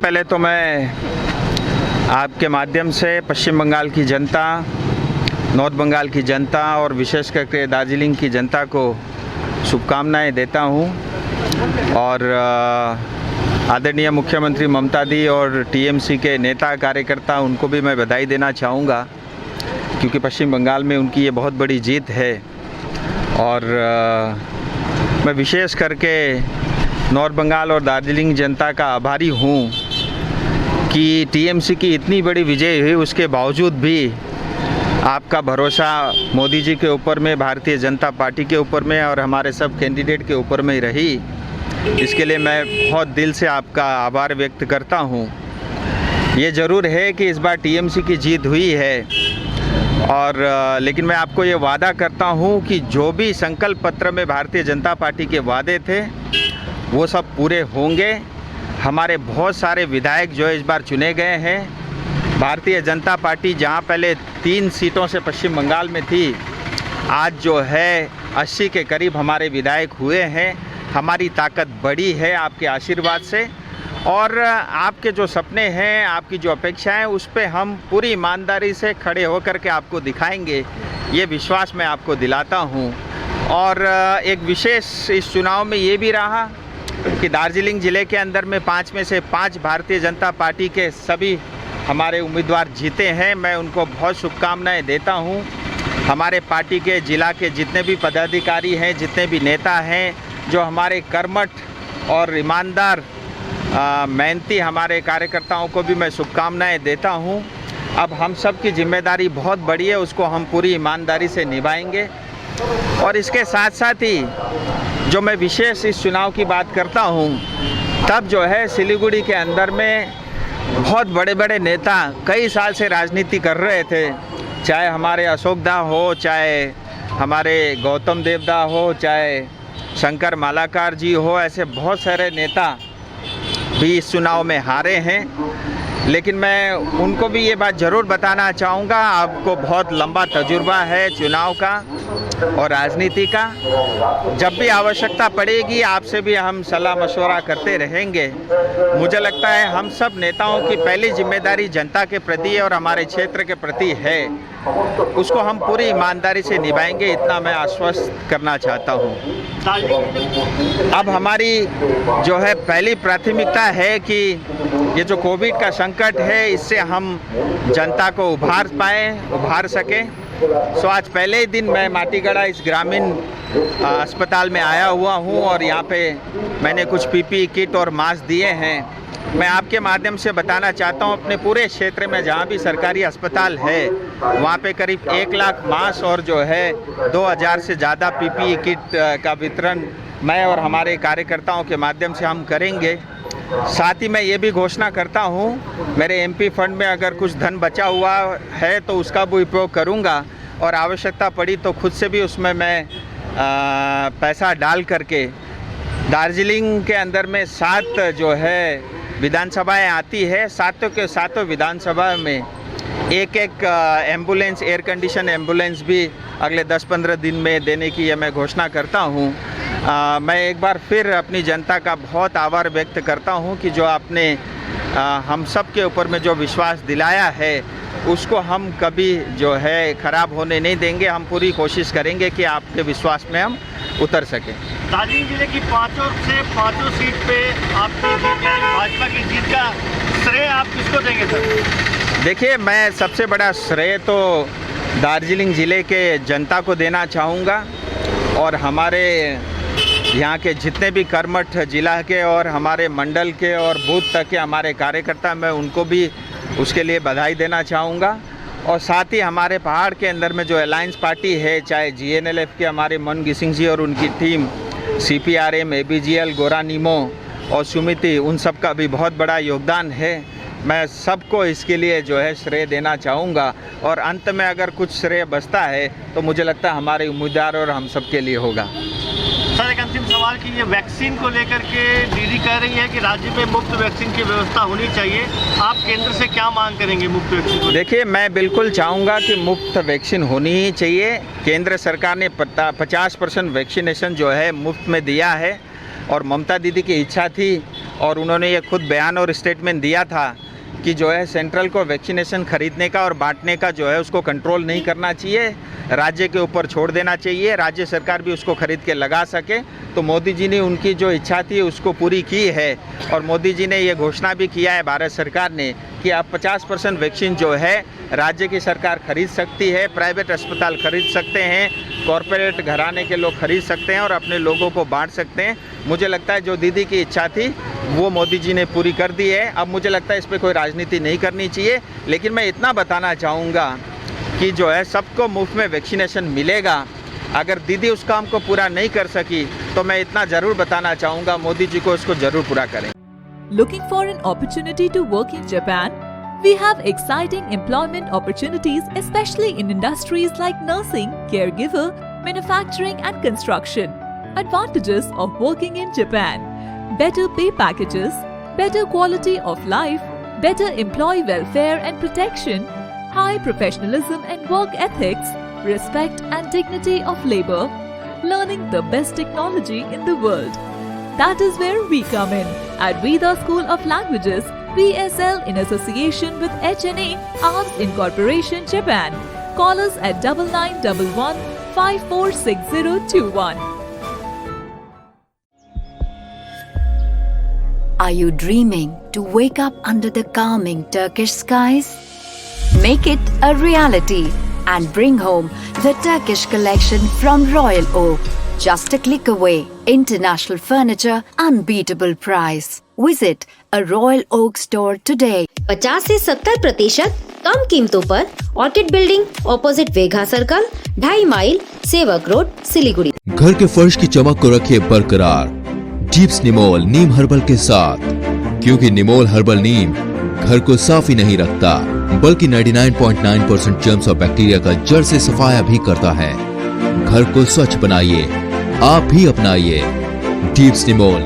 पहले तो मैं आपके माध्यम से पश्चिम बंगाल की जनता, नॉर्थ बंगाल की जनता और विशेष करके दार्जिलिंग की जनता को शुभकामनाएं देता हूं और आदरणीय मुख्यमंत्री ममता दी और टीएमसी के नेता कार्यकर्ता उनको भी मैं बधाई देना चाहूँगा, क्योंकि पश्चिम बंगाल में उनकी ये बहुत बड़ी जीत है। और मैं विशेष करके नॉर्थ बंगाल और दार्जिलिंग जनता का आभारी हूँ कि टीएमसी की इतनी बड़ी विजय हुई, उसके बावजूद भी आपका भरोसा मोदी जी के ऊपर में, भारतीय जनता पार्टी के ऊपर में और हमारे सब कैंडिडेट के ऊपर में रही। इसके लिए मैं बहुत दिल से आपका आभार व्यक्त करता हूँ। ये ज़रूर है कि इस बार टीएमसी की जीत हुई है और लेकिन मैं आपको ये वादा करता हूँ कि जो भी संकल्प पत्र में भारतीय जनता पार्टी के वादे थे वो सब पूरे होंगे। हमारे बहुत सारे विधायक जो इस बार चुने गए हैं। भारतीय जनता पार्टी जहां पहले 3 सीटों से पश्चिम बंगाल में थी, आज जो है 80 के करीब हमारे विधायक हुए हैं। हमारी ताकत बढ़ी है आपके आशीर्वाद से और आपके जो सपने हैं, आपकी जो अपेक्षाएं, उस पे हम पूरी ईमानदारी से खड़े होकर के आपको दिखाएंगे, ये विश्वास मैं आपको दिलाता हूं। और एक विशेष इस चुनाव में ये भी रहा कि दार्जिलिंग ज़िले के अंदर में 5 में से 5 भारतीय जनता पार्टी के सभी हमारे उम्मीदवार जीते हैं। मैं उनको बहुत शुभकामनाएं देता हूं। हमारे पार्टी के ज़िला के जितने भी पदाधिकारी हैं, जितने भी नेता हैं, जो हमारे कर्मठ और ईमानदार मेहनती हमारे कार्यकर्ताओं को भी मैं शुभकामनाएं देता हूं। अब हम सब की जिम्मेदारी बहुत बड़ी है, उसको हम पूरी ईमानदारी से निभाएंगे। और इसके साथ साथ ही जो मैं विशेष इस चुनाव की बात करता हूं, तब जो है सिलीगुड़ी के अंदर में बहुत बड़े बड़े नेता कई साल से राजनीति कर रहे थे, चाहे हमारे अशोक दा हो, चाहे हमारे गौतम देवदा हो, चाहे शंकर मालाकार जी हो, ऐसे बहुत सारे नेता भी इस चुनाव में हारे हैं। लेकिन मैं उनको भी ये बात ज़रूर बताना चाहूँगा, आपको बहुत लंबा तजुर्बा है चुनाव का और राजनीति का। जब भी आवश्यकता पड़ेगी आपसे भी हम सलाह मशवरा करते रहेंगे। मुझे लगता है हम सब नेताओं की पहली जिम्मेदारी जनता के प्रति और हमारे क्षेत्र के प्रति है, उसको हम पूरी ईमानदारी से निभाएंगे, इतना मैं आश्वस्त करना चाहता हूँ। अब हमारी जो है पहली प्राथमिकता है कि ये जो कोविड का संकट है, इससे हम जनता को उभार सकें। सो आज पहले ही दिन मैं माटीगढ़ा इस ग्रामीण अस्पताल में आया हुआ हूँ और यहाँ पे मैंने कुछ पीपीई किट और मास्क दिए हैं। मैं आपके माध्यम से बताना चाहता हूँ, अपने पूरे क्षेत्र में जहाँ भी सरकारी अस्पताल है वहाँ पे करीब 1 लाख मास्क और जो है 2000 से ज़्यादा पीपीई किट का वितरण मैं और हमारे कार्यकर्ताओं के माध्यम से हम करेंगे। साथ ही मैं ये भी घोषणा करता हूँ, मेरे एमपी फंड में अगर कुछ धन बचा हुआ है तो उसका भी उपयोग करूँगा और आवश्यकता पड़ी तो खुद से भी उसमें मैं पैसा डाल करके दार्जिलिंग के अंदर में 7 जो है विधानसभाएं आती है, 7 के 7 विधानसभा में एक एम्बुलेंस, एयर कंडीशन एम्बुलेंस भी अगले 10-15 दिन में देने की ये मैं घोषणा करता हूँ। मैं एक बार फिर अपनी जनता का बहुत आभार व्यक्त करता हूँ कि जो आपने हम सब के ऊपर में जो विश्वास दिलाया है उसको हम कभी जो है ख़राब होने नहीं देंगे। हम पूरी कोशिश करेंगे कि आपके विश्वास में हम उतर सकें। दार्जिलिंग जिले की 5 सीट पे आपकी जीत, भाजपा की जीत का श्रेय आप किसको देंगे सर? देखिए, मैं सबसे बड़ा श्रेय तो दार्जिलिंग ज़िले के जनता को देना चाहूँगा और हमारे यहाँ के जितने भी कर्मठ जिला के और हमारे मंडल के और बूथ तक के हमारे कार्यकर्ता, मैं उनको भी उसके लिए बधाई देना चाहूँगा। और साथ ही हमारे पहाड़ के अंदर में जो अलायंस पार्टी है, चाहे जीएनएलएफ के हमारे मनगी सिंह जी और उनकी टीम, सीपीआरएम, एबीजीएल, गोरा नीमो और सुमिति, उन सब का भी बहुत बड़ा योगदान है। मैं सबको इसके लिए जो है श्रेय देना चाहूँगा और अंत में अगर कुछ श्रेय बचता है तो मुझे लगता है हमारे उम्मीदवार और हम सब के लिए होगा। सर, एक अंतिम सवाल कि ये वैक्सीन को लेकर के दीदी कह रही है कि राज्य में मुफ्त वैक्सीन की व्यवस्था होनी चाहिए, आप केंद्र से क्या मांग करेंगे मुफ्त वैक्सीन को? देखिए, मैं बिल्कुल चाहूँगा कि मुफ्त वैक्सीन होनी ही चाहिए। केंद्र सरकार ने 50% वैक्सीनेशन जो है मुफ्त में दिया है और ममता दीदी की इच्छा थी और उन्होंने ये खुद बयान और स्टेटमेंट दिया था कि जो है सेंट्रल को वैक्सीनेशन खरीदने का और बांटने का जो है उसको कंट्रोल नहीं करना चाहिए, राज्य के ऊपर छोड़ देना चाहिए, राज्य सरकार भी उसको खरीद के लगा सके। तो मोदी जी ने उनकी जो इच्छा थी उसको पूरी की है और मोदी जी ने ये घोषणा भी किया है भारत सरकार ने कि अब 50% वैक्सीन जो है राज्य की सरकार खरीद सकती है, प्राइवेट अस्पताल खरीद सकते हैं, कॉरपोरेट घराने के लोग खरीद सकते हैं और अपने लोगों को बांट सकते हैं। मुझे लगता है जो दीदी की इच्छा थी वो मोदी जी ने पूरी कर दी है। अब मुझे लगता है इस पर कोई राजनीति नहीं करनी चाहिए, लेकिन मैं इतना बताना चाहूँगा कि जो है सबको मुफ्त में वैक्सीनेशन मिलेगा। अगर दीदी उस काम को पूरा नहीं कर सकी तो मैं इतना ज़रूर बताना चाहूँगा मोदी जी को इसको ज़रूर पूरा करें। Looking for an opportunity to work in Japan? We have exciting employment opportunities, especially in industries like nursing, caregiver, manufacturing and construction. Advantages of working in Japan: better pay packages, better quality of life, better employee welfare and protection, high professionalism and work ethics, respect and dignity of labor, learning the best technology in the world. That is where we come in at Veda School of Languages, VSL, in association with HNA Arms Incorporation, Japan. Call us at 9911 546021. Are you dreaming to wake up under the calming Turkish skies? Make it a reality and bring home the Turkish collection from Royal Oak. Just a click away. International furniture, unbeatable price. Visit a Royal Oak store today. 50 से 70% कम कीमतों पर orchid building opposite Vegha circle, 2.5 mile, Sevoke road, Siliguri. घर के फर्श की चमक को रखिए बरकरार डीप्स निमोल नीम हर्बल के साथ, क्योंकि निमोल हर्बल नीम घर को साफ ही नहीं रखता बल्कि 99.9% जर्म्स और बैक्टीरिया का जड़ से सफाया भी करता है। घर को स्वच्छ बनाइए, आप भी अपनाइए डीप्स निमोल।